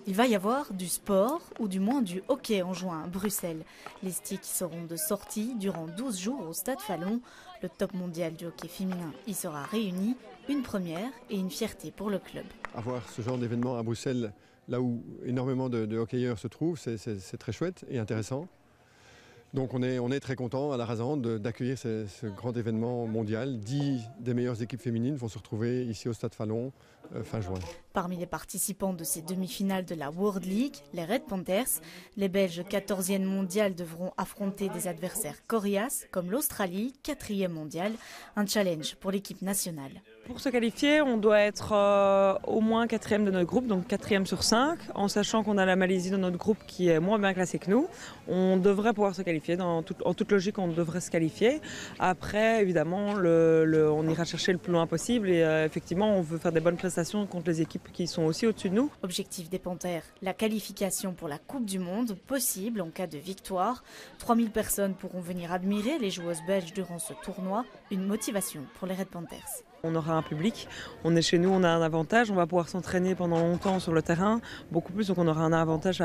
Il va y avoir du sport, ou du moins du hockey en juin à Bruxelles. Les Sticks seront de sortie durant 12 jours au Stade Fallon. Le top mondial du hockey féminin y sera réuni, une première et une fierté pour le club. Avoir ce genre d'événement à Bruxelles, là où énormément de hockeyeurs se trouvent, c'est très chouette et intéressant. Donc on est très content à la Rasante d'accueillir ce grand événement mondial. 10 des meilleures équipes féminines vont se retrouver ici au Stade Fallon fin juin. Parmi les participants de ces demi-finales de la World League, les Red Panthers, les Belges 14e mondial devront affronter des adversaires coriaces comme l'Australie, 4e mondiale, un challenge pour l'équipe nationale. Pour se qualifier, on doit être au moins 4e de notre groupe, donc 4e sur 5, en sachant qu'on a la Malaisie dans notre groupe qui est moins bien classée que nous. On devrait pouvoir se qualifier, en toute logique on devrait se qualifier. Après, évidemment, on ira chercher le plus loin possible et effectivement on veut faire des bonnes prestations contre les équipes qui sont aussi au-dessus de nous. Objectif des Panthers, la qualification pour la Coupe du Monde, possible en cas de victoire. 3000 personnes pourront venir admirer les joueuses belges durant ce tournoi, une motivation pour les Red Panthers. On aura un public, on est chez nous, on a un avantage, on va pouvoir s'entraîner pendant longtemps sur le terrain, beaucoup plus, donc on aura un avantage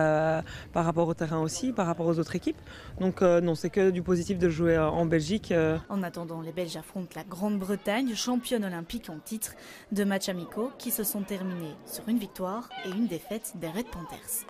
par rapport au terrain aussi, par rapport aux autres équipes. Donc non, c'est que du positif de jouer en Belgique. En attendant, les Belges affrontent la Grande-Bretagne, championne olympique en titre, 2 matchs amicaux qui se sont terminés sur une victoire et une défaite des Red Panthers.